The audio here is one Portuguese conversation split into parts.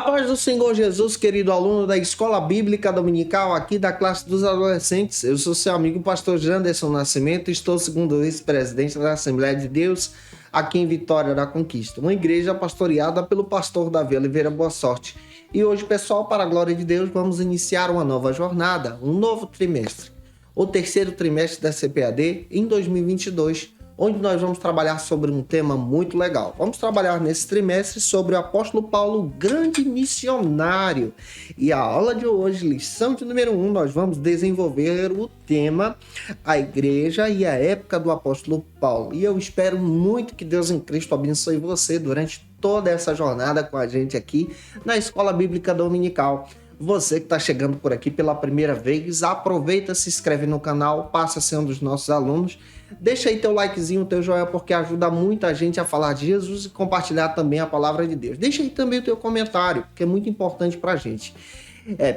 A paz do Senhor Jesus, querido aluno da Escola Bíblica Dominical, aqui da classe dos adolescentes. Eu sou seu amigo pastor Janderson Nascimento, estou segundo vice-presidente da Assembleia de Deus, aqui em Vitória da Conquista, uma igreja pastoreada pelo pastor Davi Oliveira Boa Sorte. E hoje, pessoal, para a glória de Deus, vamos iniciar uma nova jornada, um novo trimestre, o terceiro trimestre da CPAD em 2022, onde nós vamos trabalhar sobre um tema muito legal. Vamos trabalhar nesse trimestre sobre o apóstolo Paulo, grande missionário. E a aula de hoje, lição de número 1, nós vamos desenvolver o tema a igreja e a época do apóstolo Paulo. E eu espero muito que Deus em Cristo abençoe você durante toda essa jornada com a gente aqui na Escola Bíblica Dominical. Você que está chegando por aqui pela primeira vez, aproveita, se inscreve no canal, passa a ser um dos nossos alunos. Deixa aí teu likezinho, teu joinha, porque ajuda muita gente a falar de Jesus e compartilhar também a palavra de Deus. Deixa aí também o teu comentário, que é muito importante para a gente.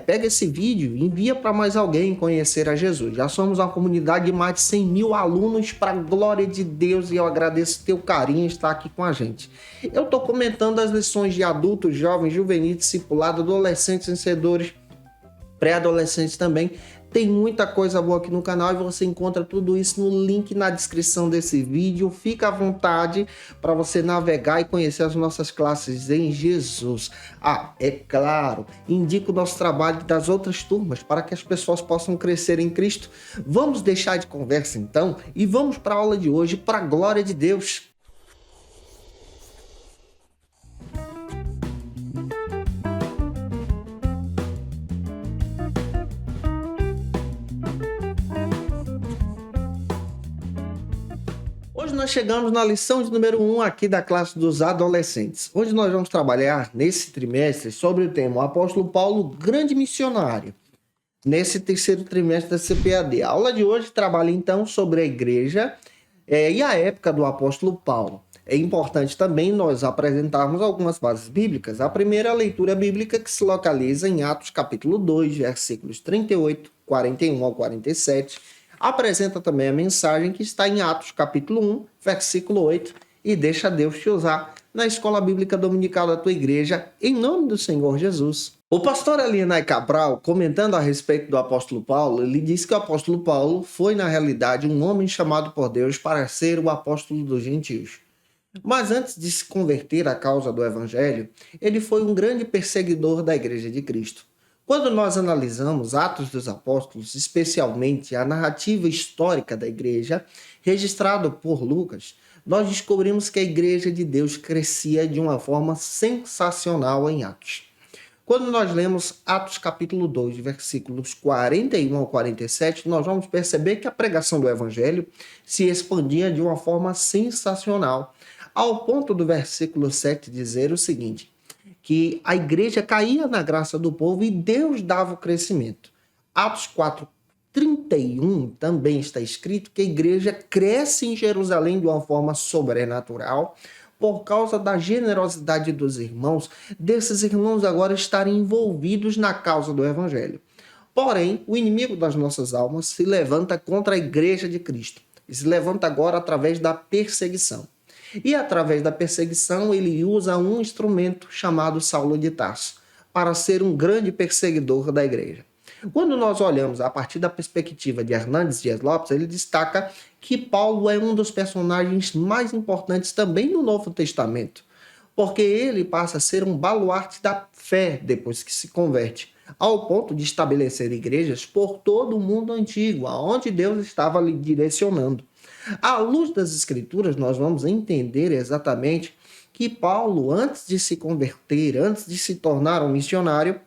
Pega esse vídeo e envia para mais alguém conhecer a Jesus. Já somos uma comunidade de mais de 100 mil alunos para a glória de Deus e eu agradeço teu carinho estar aqui com a gente. Eu estou comentando as lições de adultos, jovens, juvenis, discipulado, adolescentes, vencedores, pré-adolescentes também. Tem muita coisa boa aqui no canal e você encontra tudo isso no link na descrição desse vídeo. Fica à vontade para você navegar e conhecer as nossas classes em Jesus. É claro, indica o nosso trabalho das outras turmas para que as pessoas possam crescer em Cristo. Vamos deixar de conversa então e vamos para a aula de hoje, para a glória de Deus. Hoje nós chegamos na lição de número 1 aqui da classe dos adolescentes, onde nós vamos trabalhar nesse trimestre sobre o tema o apóstolo Paulo, grande missionário, nesse terceiro trimestre da CPAD. A aula de hoje trabalha então sobre a igreja e a época do apóstolo Paulo. É importante também nós apresentarmos algumas bases bíblicas. A primeira leitura bíblica que se localiza em Atos capítulo 2, versículos 38, 41 ao 47, apresenta também a mensagem que está em Atos capítulo 1, versículo 8, e deixa Deus te usar na Escola Bíblica Dominical da tua igreja, em nome do Senhor Jesus. O pastor Elianai Cabral, comentando a respeito do apóstolo Paulo, ele diz que o apóstolo Paulo foi, na realidade, um homem chamado por Deus para ser o apóstolo dos gentios. Mas antes de se converter à causa do evangelho, ele foi um grande perseguidor da igreja de Cristo. Quando nós analisamos Atos dos Apóstolos, especialmente a narrativa histórica da igreja, registrada por Lucas, nós descobrimos que a igreja de Deus crescia de uma forma sensacional em Atos. Quando nós lemos Atos capítulo 2, versículos 41 ao 47, nós vamos perceber que a pregação do evangelho se expandia de uma forma sensacional, ao ponto do versículo 7 dizer o seguinte: que a igreja caía na graça do povo e Deus dava o crescimento. Atos 4:31 também está escrito que a igreja cresce em Jerusalém de uma forma sobrenatural por causa da generosidade dos irmãos, desses irmãos agora estarem envolvidos na causa do evangelho. Porém, o inimigo das nossas almas se levanta contra a igreja de Cristo e se levanta agora através da perseguição. E através da perseguição ele usa um instrumento chamado Saulo de Tarso para ser um grande perseguidor da igreja. Quando nós olhamos a partir da perspectiva de Hernandes Dias Lopes, ele destaca que Paulo é um dos personagens mais importantes também no Novo Testamento, porque ele passa a ser um baluarte da fé depois que se converte, ao ponto de estabelecer igrejas por todo o mundo antigo, aonde Deus estava lhe direcionando. À luz das Escrituras, nós vamos entender exatamente que Paulo, antes de se converter, antes de se tornar um missionário,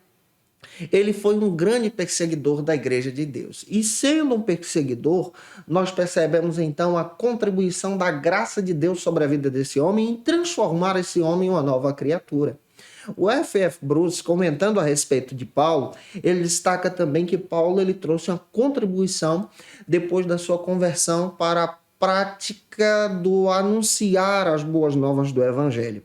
ele foi um grande perseguidor da igreja de Deus. E sendo um perseguidor, nós percebemos então a contribuição da graça de Deus sobre a vida desse homem em transformar esse homem em uma nova criatura. O F.F. Bruce, comentando a respeito de Paulo, ele destaca também que Paulo ele trouxe uma contribuição depois da sua conversão para a prática do anunciar as boas novas do evangelho.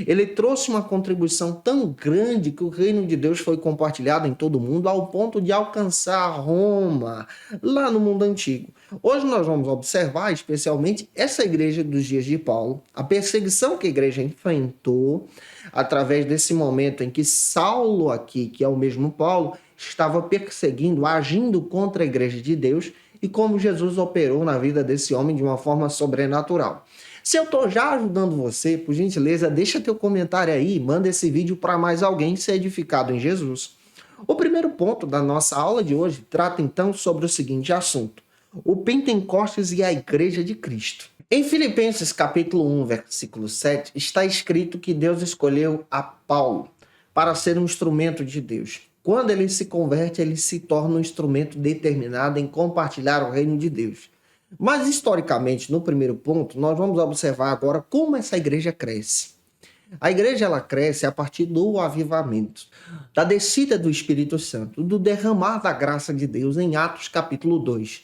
Ele trouxe uma contribuição tão grande que o reino de Deus foi compartilhado em todo o mundo ao ponto de alcançar Roma, lá no mundo antigo. Hoje nós vamos observar especialmente essa igreja dos dias de Paulo, a perseguição que a igreja enfrentou através desse momento em que Saulo aqui, que é o mesmo Paulo, estava perseguindo, agindo contra a igreja de Deus e como Jesus operou na vida desse homem de uma forma sobrenatural. Se eu estou já ajudando você, por gentileza, deixa teu comentário aí, manda esse vídeo para mais alguém ser edificado em Jesus. O primeiro ponto da nossa aula de hoje trata então sobre o seguinte assunto: o Pentecostes e a Igreja de Cristo. Em Filipenses capítulo 1, versículo 7, está escrito que Deus escolheu a Paulo para ser um instrumento de Deus. Quando ele se converte, ele se torna um instrumento determinado em compartilhar o reino de Deus. Mas, historicamente, no primeiro ponto, nós vamos observar agora como essa igreja cresce. A igreja ela cresce a partir do avivamento, da descida do Espírito Santo, do derramar da graça de Deus em Atos capítulo 2.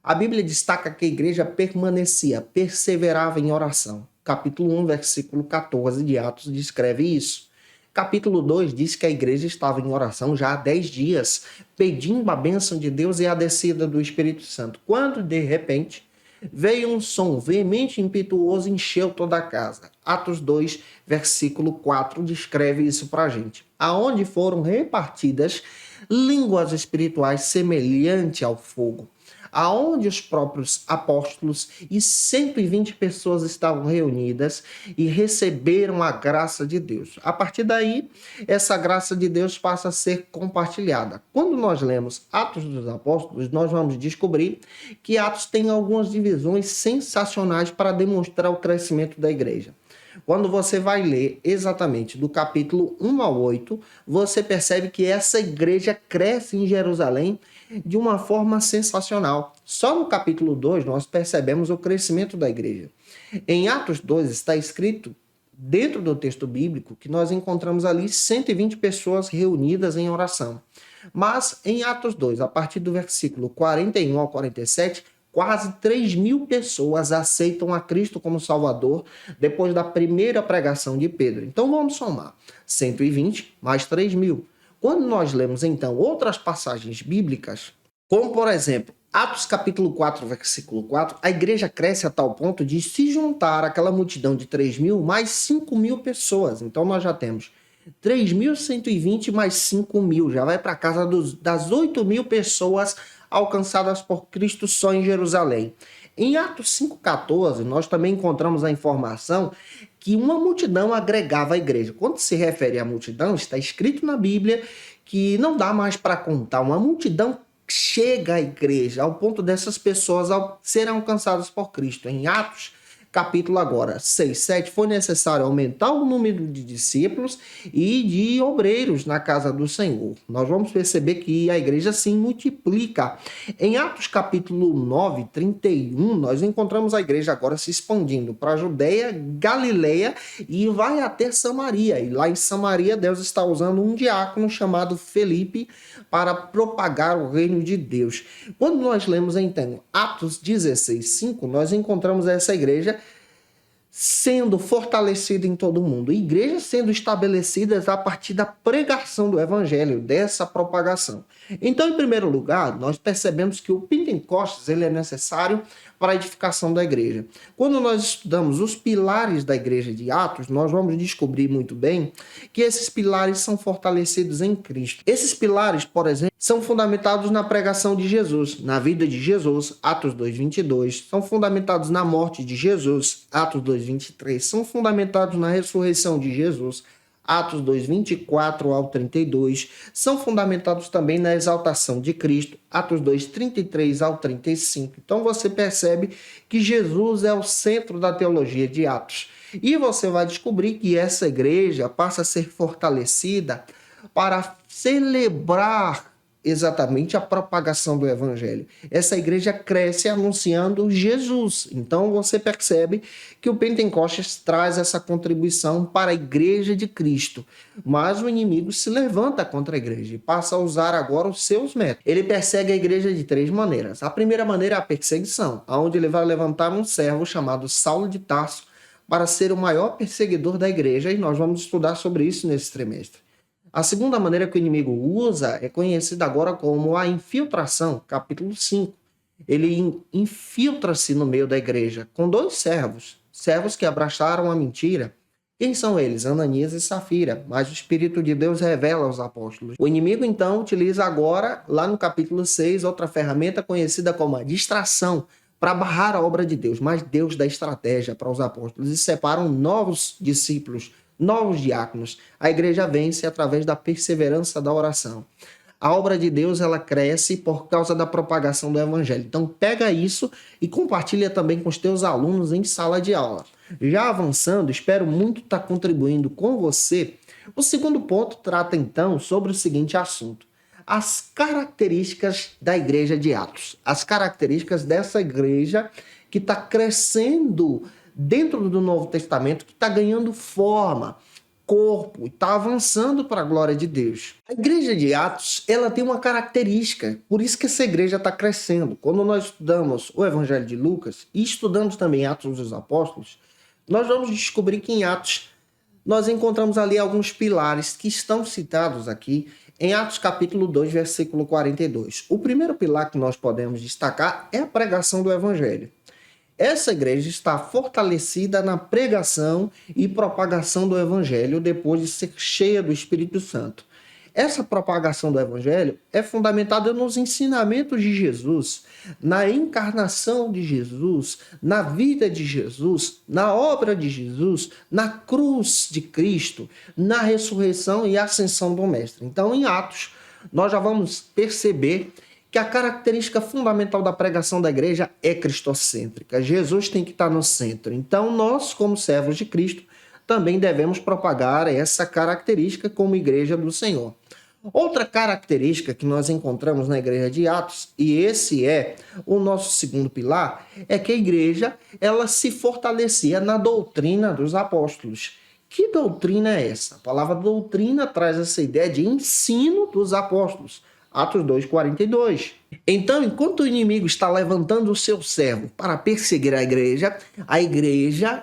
A Bíblia destaca que a igreja permanecia, perseverava em oração. Capítulo 1, versículo 14 de Atos descreve isso. Capítulo 2 diz que a igreja estava em oração já há 10 dias, pedindo a bênção de Deus e a descida do Espírito Santo. Quando, de repente, veio um som veemente e impetuoso e encheu toda a casa. Atos 2, versículo 4, descreve isso para a gente. Aonde foram repartidas línguas espirituais semelhantes ao fogo, aonde os próprios apóstolos e 120 pessoas estavam reunidas e receberam a graça de Deus. A partir daí, essa graça de Deus passa a ser compartilhada. Quando nós lemos Atos dos Apóstolos, nós vamos descobrir que Atos tem algumas divisões sensacionais para demonstrar o crescimento da igreja. Quando você vai ler exatamente do capítulo 1 ao 8, você percebe que essa igreja cresce em Jerusalém de uma forma sensacional. Só no capítulo 2 nós percebemos o crescimento da igreja. Em Atos 2 está escrito, dentro do texto bíblico, que nós encontramos ali 120 pessoas reunidas em oração. Mas em Atos 2, a partir do versículo 41 ao 47, quase 3.000 pessoas aceitam a Cristo como Salvador depois da primeira pregação de Pedro. Então vamos somar 120 mais 3.000. Quando nós lemos então outras passagens bíblicas, como por exemplo Atos capítulo 4, versículo 4, a igreja cresce a tal ponto de se juntar àquela multidão de 3.000 mais 5.000 pessoas. Então nós já temos 3.120 mais 5.000, já vai para casa das 8.000 pessoas alcançadas por Cristo só em Jerusalém. Em Atos 5,14, nós também encontramos a informação que uma multidão agregava a igreja. Quando se refere à multidão, está escrito na Bíblia que não dá mais para contar. Uma multidão chega à igreja ao ponto dessas pessoas serem alcançadas por Cristo. Em Atos capítulo agora 6, 7, foi necessário aumentar o número de discípulos e de obreiros na casa do Senhor. Nós vamos perceber que a igreja se multiplica. Em Atos capítulo 9, 31, nós encontramos a igreja agora se expandindo para a Judeia, Galileia e vai até Samaria. E lá em Samaria Deus está usando um diácono chamado Felipe para propagar o reino de Deus. Quando nós lemos então Atos 16, 5, nós encontramos essa igreja sendo fortalecida em todo o mundo, igrejas sendo estabelecidas a partir da pregação do evangelho, dessa propagação. Então, em primeiro lugar, nós percebemos que o Pentecostes ele é necessário para a edificação da igreja. Quando nós estudamos os pilares da igreja de Atos, nós vamos descobrir muito bem que esses pilares são fortalecidos em Cristo. Esses pilares, por exemplo, são fundamentados na pregação de Jesus, na vida de Jesus, Atos 2:22, são fundamentados na morte de Jesus, Atos 2:23, são fundamentados na ressurreição de Jesus, Atos 2:24 ao 32, são fundamentados também na exaltação de Cristo, Atos 2:33 ao 35. Então você percebe que Jesus é o centro da teologia de Atos. E você vai descobrir que essa igreja passa a ser fortalecida para celebrar exatamente a propagação do evangelho. Essa igreja cresce anunciando Jesus. Então você percebe que o Pentecostes traz essa contribuição para a igreja de Cristo. Mas o inimigo se levanta contra a igreja e passa a usar agora os seus métodos. Ele persegue a igreja de 3 maneiras. A primeira maneira é a perseguição, onde ele vai levantar um servo chamado Saulo de Tarso para ser o maior perseguidor da igreja, e nós vamos estudar sobre isso nesse trimestre. A segunda maneira que o inimigo usa é conhecida agora como a infiltração, capítulo 5. ele infiltra-se no meio da igreja com dois servos que abraçaram a mentira. Quem são eles? Ananias e Safira, mas o Espírito de Deus revela aos apóstolos. O inimigo, então, utiliza agora, lá no capítulo 6, outra ferramenta conhecida como a distração, para barrar a obra de Deus. Mas Deus dá estratégia para os apóstolos e separam novos discípulos, novos diáconos. A igreja vence através da perseverança da oração. A obra de Deus, ela cresce por causa da propagação do evangelho. Então, pega isso e compartilha também com os teus alunos em sala de aula. Já avançando, espero muito estar contribuindo com você. O segundo ponto trata, então, sobre o seguinte assunto. As características da igreja de Atos. As características dessa igreja que está crescendo dentro do Novo Testamento, que está ganhando forma, corpo, está avançando para a glória de Deus. A igreja de Atos, ela tem uma característica, por isso que essa igreja está crescendo. Quando nós estudamos o Evangelho de Lucas e estudamos também Atos dos Apóstolos, nós vamos descobrir que em Atos nós encontramos ali alguns pilares que estão citados aqui em Atos capítulo 2, versículo 42. O primeiro pilar que nós podemos destacar é a pregação do Evangelho. Essa igreja está fortalecida na pregação e propagação do Evangelho depois de ser cheia do Espírito Santo. Essa propagação do Evangelho é fundamentada nos ensinamentos de Jesus, na encarnação de Jesus, na vida de Jesus, na obra de Jesus, na cruz de Cristo, na ressurreição e ascensão do Mestre. Então, em Atos, nós já vamos perceber que a característica fundamental da pregação da igreja é cristocêntrica. Jesus tem que estar no centro. Então, nós, como servos de Cristo, também devemos propagar essa característica como igreja do Senhor. Outra característica que nós encontramos na igreja de Atos, e esse é o nosso segundo pilar, é que a igreja ela se fortalecia na doutrina dos apóstolos. Que doutrina é essa? A palavra doutrina traz essa ideia de ensino dos apóstolos. Atos 2:42. Então, enquanto o inimigo está levantando o seu servo para perseguir a igreja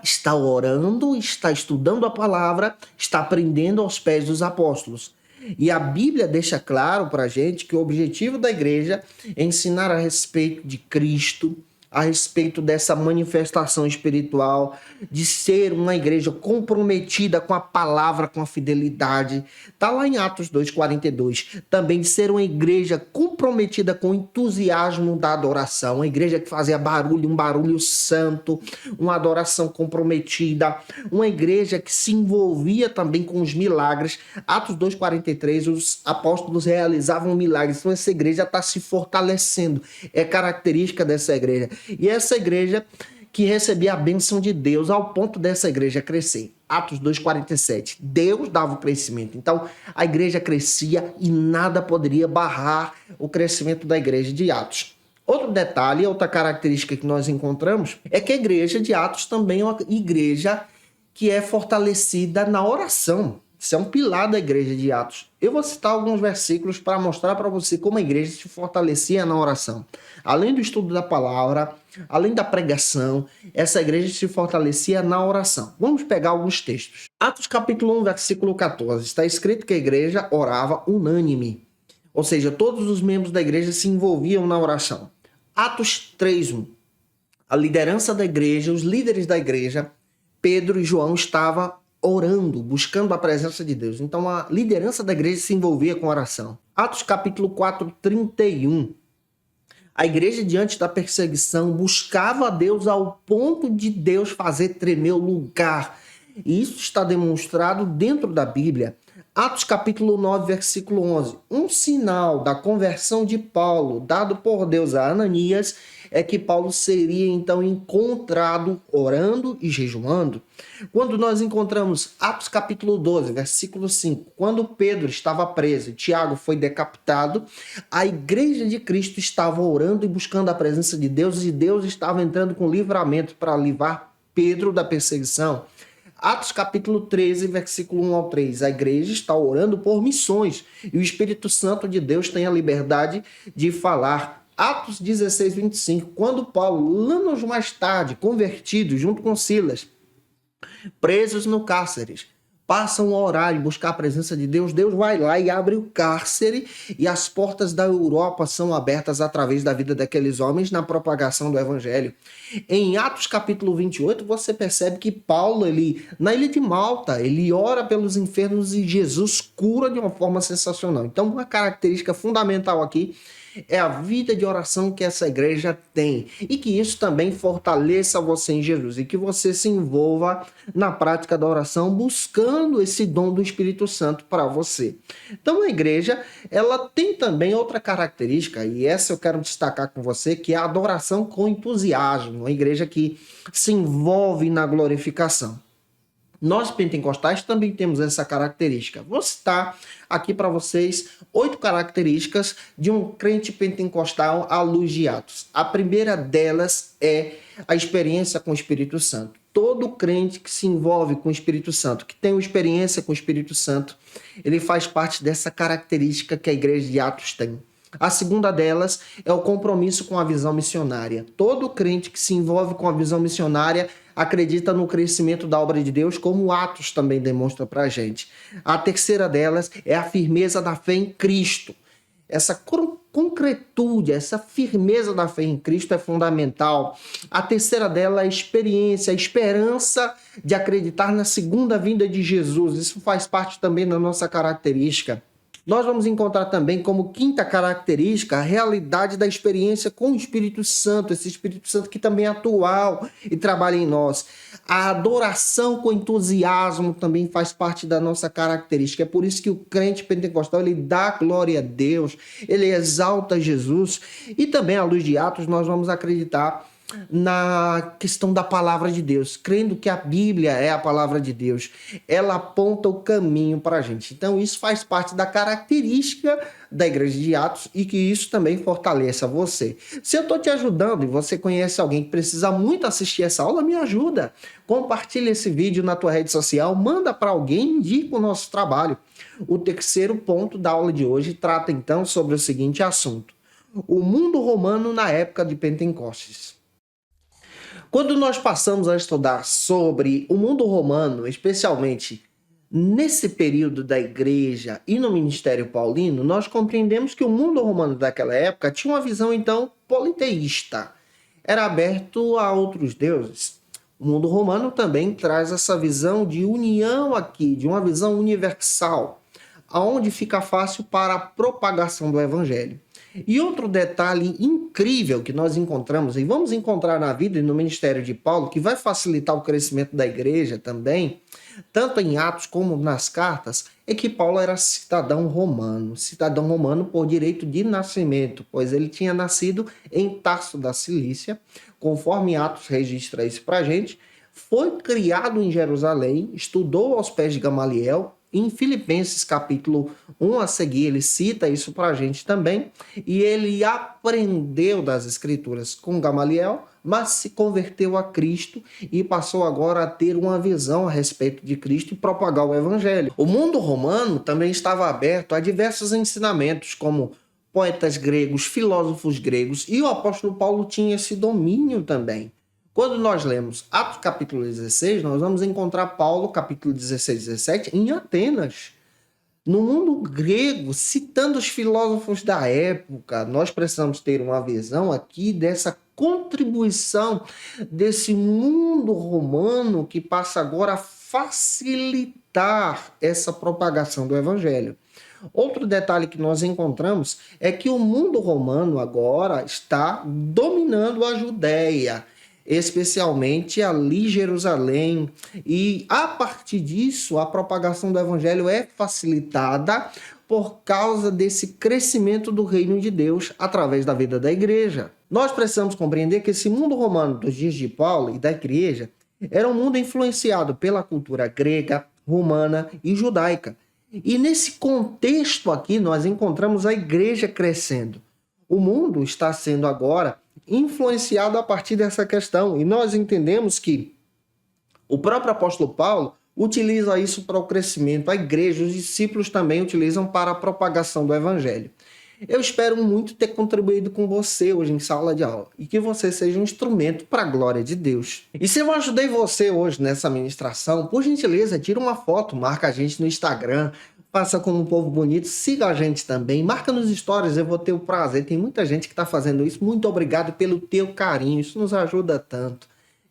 está orando, está estudando a palavra, está aprendendo aos pés dos apóstolos. E a Bíblia deixa claro para a gente que o objetivo da igreja é ensinar a respeito de Cristo, a respeito dessa manifestação espiritual, de ser uma igreja comprometida com a palavra, com a fidelidade. Está lá em Atos 2:42. Também de ser uma igreja comprometida com o entusiasmo da adoração. Uma igreja que fazia barulho, um barulho santo, uma adoração comprometida. Uma igreja que se envolvia também com os milagres. Atos 2:43, os apóstolos realizavam milagres. Então essa igreja está se fortalecendo. É característica dessa igreja. E essa igreja que recebia a bênção de Deus ao ponto dessa igreja crescer. Atos 2:47. Deus dava o crescimento. Então, a igreja crescia e nada poderia barrar o crescimento da igreja de Atos. Outro detalhe, outra característica que nós encontramos é que a igreja de Atos também é uma igreja que é fortalecida na oração. Isso é um pilar da igreja de Atos. Eu vou citar alguns versículos para mostrar para você como a igreja se fortalecia na oração. Além do estudo da palavra, além da pregação, essa igreja se fortalecia na oração. Vamos pegar alguns textos. Atos capítulo 1, versículo 14. Está escrito que a igreja orava unânime. Ou seja, todos os membros da igreja se envolviam na oração. Atos 3:1. A liderança da igreja, os líderes da igreja, Pedro e João estavam orando, buscando a presença de Deus. Então a liderança da igreja se envolvia com oração. Atos capítulo 4:31. A igreja, diante da perseguição, buscava a Deus ao ponto de Deus fazer tremer o lugar. E isso está demonstrado dentro da Bíblia. Atos capítulo 9, versículo 11. Um sinal da conversão de Paulo, dado por Deus a Ananias, é que Paulo seria então encontrado orando e jejuando. Quando nós encontramos Atos capítulo 12, versículo 5, quando Pedro estava preso e Tiago foi decapitado, a igreja de Cristo estava orando e buscando a presença de Deus, e Deus estava entrando com livramento para livrar Pedro da perseguição. Atos capítulo 13, versículo 1 ao 3. A igreja está orando por missões e o Espírito Santo de Deus tem a liberdade de falar. Atos 16, 25. Quando Paulo, anos mais tarde, convertido junto com Silas, presos no cárcere, passam a orar e buscar a presença de Deus, Deus vai lá e abre o cárcere e as portas da Europa são abertas através da vida daqueles homens na propagação do evangelho. Em Atos capítulo 28, você percebe que Paulo, na ilha de Malta, ele ora pelos enfermos e Jesus cura de uma forma sensacional. Então, uma característica fundamental aqui é a vida de oração que essa igreja tem e que isso também fortaleça você em Jesus e que você se envolva na prática da oração buscando esse dom do Espírito Santo para você. Então a igreja, ela tem também outra característica e essa eu quero destacar com você, que é a adoração com entusiasmo, uma igreja que se envolve na glorificação. Nós pentecostais também temos essa característica. Vou citar aqui para vocês 8 características de um crente pentecostal à luz de Atos. A primeira delas é a experiência com o Espírito Santo. Todo crente que se envolve com o Espírito Santo, que tem uma experiência com o Espírito Santo, ele faz parte dessa característica que a igreja de Atos tem. A segunda delas é o compromisso com a visão missionária. Todo crente que se envolve com a visão missionária acredita no crescimento da obra de Deus, como Atos também demonstra para a gente. A terceira delas é a firmeza da fé em Cristo. Essa concretude, essa firmeza da fé em Cristo é fundamental. A terceira dela é a experiência, a esperança de acreditar na segunda vinda de Jesus. Isso faz parte também da nossa característica. Nós vamos encontrar também como quinta característica a realidade da experiência com o Espírito Santo, esse Espírito Santo que também é atual e trabalha em nós. A adoração com entusiasmo também faz parte da nossa característica. É por isso que o crente pentecostal, ele dá glória a Deus, ele exalta Jesus. E também, à luz de Atos, nós vamos acreditar na questão da palavra de Deus, crendo que a Bíblia é a palavra de Deus, ela aponta o caminho para a gente. Então isso faz parte da característica da igreja de Atos e que isso também fortaleça você. Se eu estou te ajudando e você conhece alguém que precisa muito assistir essa aula, me ajuda. Compartilha esse vídeo na tua rede social, manda para alguém, indica o nosso trabalho. O terceiro ponto da aula de hoje trata então sobre o seguinte assunto: o mundo romano na época de Pentecostes. Quando nós passamos a estudar sobre o mundo romano, especialmente nesse período da igreja e no ministério paulino, nós compreendemos que o mundo romano daquela época tinha uma visão, então, politeísta. Era aberto a outros deuses. O mundo romano também traz essa visão de união aqui, de uma visão universal, aonde fica fácil para a propagação do evangelho. E outro detalhe incrível que nós encontramos, e vamos encontrar na vida e no ministério de Paulo, que vai facilitar o crescimento da igreja também, tanto em Atos como nas cartas, é que Paulo era cidadão romano por direito de nascimento, pois ele tinha nascido em Tarso da Cilícia, conforme Atos registra isso para a gente, foi criado em Jerusalém, estudou aos pés de Gamaliel. Em Filipenses capítulo 1 a seguir, ele cita isso para a gente também, e ele aprendeu das escrituras com Gamaliel, mas se converteu a Cristo e passou agora a ter uma visão a respeito de Cristo e propagar o evangelho. O mundo romano também estava aberto a diversos ensinamentos, como poetas gregos, filósofos gregos, e o apóstolo Paulo tinha esse domínio também. Quando nós lemos Atos capítulo 16, nós vamos encontrar Paulo, capítulo 16 e 17, em Atenas, no mundo grego, citando os filósofos da época. Nós precisamos ter uma visão aqui dessa contribuição desse mundo romano que passa agora a facilitar essa propagação do evangelho. Outro detalhe que nós encontramos é que o mundo romano agora está dominando a Judéia, especialmente ali Jerusalém, e a partir disso a propagação do evangelho é facilitada por causa desse crescimento do reino de Deus através da vida da igreja. Nós precisamos compreender que esse mundo romano dos dias de Paulo e da igreja era um mundo influenciado pela cultura grega, romana e judaica. E nesse contexto aqui nós encontramos a igreja crescendo. O mundo está sendo agora influenciado a partir dessa questão. E nós entendemos que o próprio apóstolo Paulo utiliza isso para o crescimento. A igreja, os discípulos também utilizam para a propagação do evangelho. Eu espero muito ter contribuído com você hoje em sala de aula e que você seja um instrumento para a glória de Deus. E se eu ajudei você hoje nessa ministração, por gentileza, tira uma foto, marca a gente no Instagram, faça como um povo bonito, siga a gente também, marca nos stories, eu vou ter o prazer. Tem muita gente que está fazendo isso. Muito obrigado pelo teu carinho, isso nos ajuda tanto.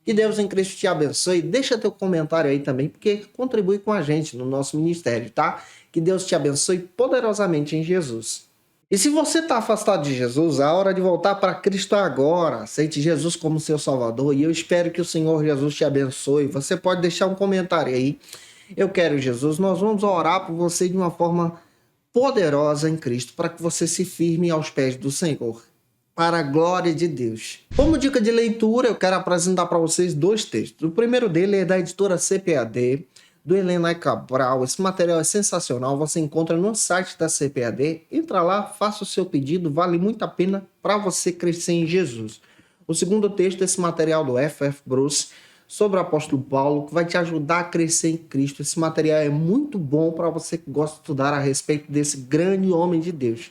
Que Deus em Cristo te abençoe. Deixa teu comentário aí também, porque contribui com a gente no nosso ministério, tá? Que Deus te abençoe poderosamente em Jesus. E se você está afastado de Jesus, a hora de voltar para Cristo é agora. Aceite Jesus como seu Salvador e eu espero que o Senhor Jesus te abençoe. Você pode deixar um comentário aí. Eu quero Jesus. Nós vamos orar por você de uma forma poderosa em Cristo para que você se firme aos pés do Senhor. Para a glória de Deus. Como dica de leitura, eu quero apresentar para vocês 2 textos. O primeiro dele é da editora CPAD, do Helena Cabral. Esse material é sensacional, você encontra no site da CPAD. Entra lá, faça o seu pedido, vale muito a pena para você crescer em Jesus. O segundo texto é esse material do F.F. Bruce sobre o apóstolo Paulo, que vai te ajudar a crescer em Cristo. Esse material é muito bom para você que gosta de estudar a respeito desse grande homem de Deus.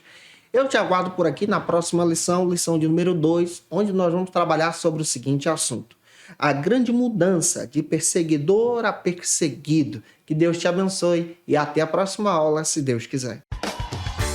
Eu te aguardo por aqui na próxima lição, lição de número 2, onde nós vamos trabalhar sobre o seguinte assunto: a grande mudança de perseguidor a perseguido. Que Deus te abençoe e até a próxima aula, se Deus quiser.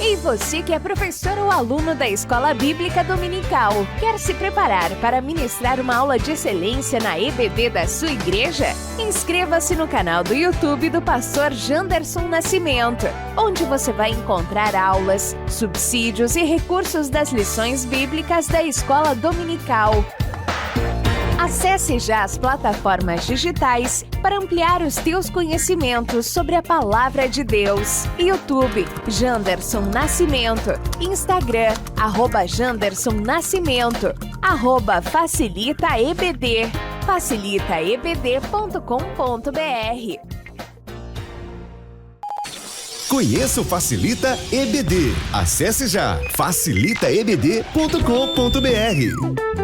E você que é professor ou aluno da Escola Bíblica Dominical, quer se preparar para ministrar uma aula de excelência na EBD da sua igreja? Inscreva-se no canal do YouTube do pastor Janderson Nascimento, onde você vai encontrar aulas, subsídios e recursos das lições bíblicas da Escola Dominical. Acesse já as plataformas digitais para ampliar os teus conhecimentos sobre a Palavra de Deus. YouTube, Janderson Nascimento. Instagram, @Janderson Nascimento. @FacilitaEBD. facilitaebd.com.br. Conheça o Facilita EBD. Acesse já facilitaebd.com.br.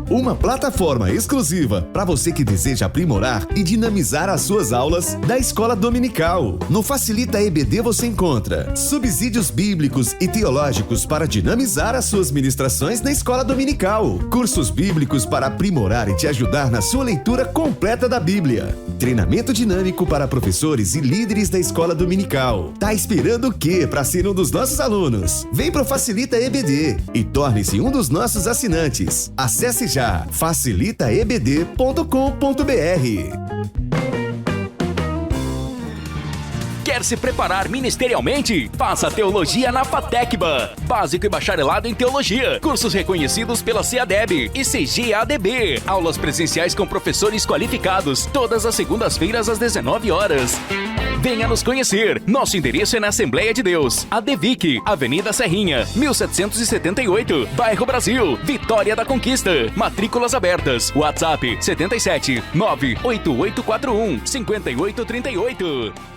Uma plataforma exclusiva para você que deseja aprimorar e dinamizar as suas aulas da Escola Dominical. No Facilita EBD você encontra subsídios bíblicos e teológicos para dinamizar as suas ministrações na Escola Dominical, cursos bíblicos para aprimorar e te ajudar na sua leitura completa da Bíblia, treinamento dinâmico para professores e líderes da Escola Dominical. Tá esperando o quê para ser um dos nossos alunos? Vem pro Facilita EBD e torne-se um dos nossos assinantes. Acesse já facilitaebd.com.br. Quer se preparar ministerialmente? Faça Teologia na FATECBA. Básico e bacharelado em Teologia. Cursos reconhecidos pela CEADEB e CGADB. Aulas presenciais com professores qualificados. Todas as segundas-feiras às 19 horas. Venha nos conhecer. Nosso endereço é na Assembleia de Deus, ADVIC, Avenida Serrinha, 1778, Bairro Brasil, Vitória da Conquista. Matrículas abertas. WhatsApp 77 98841 5838.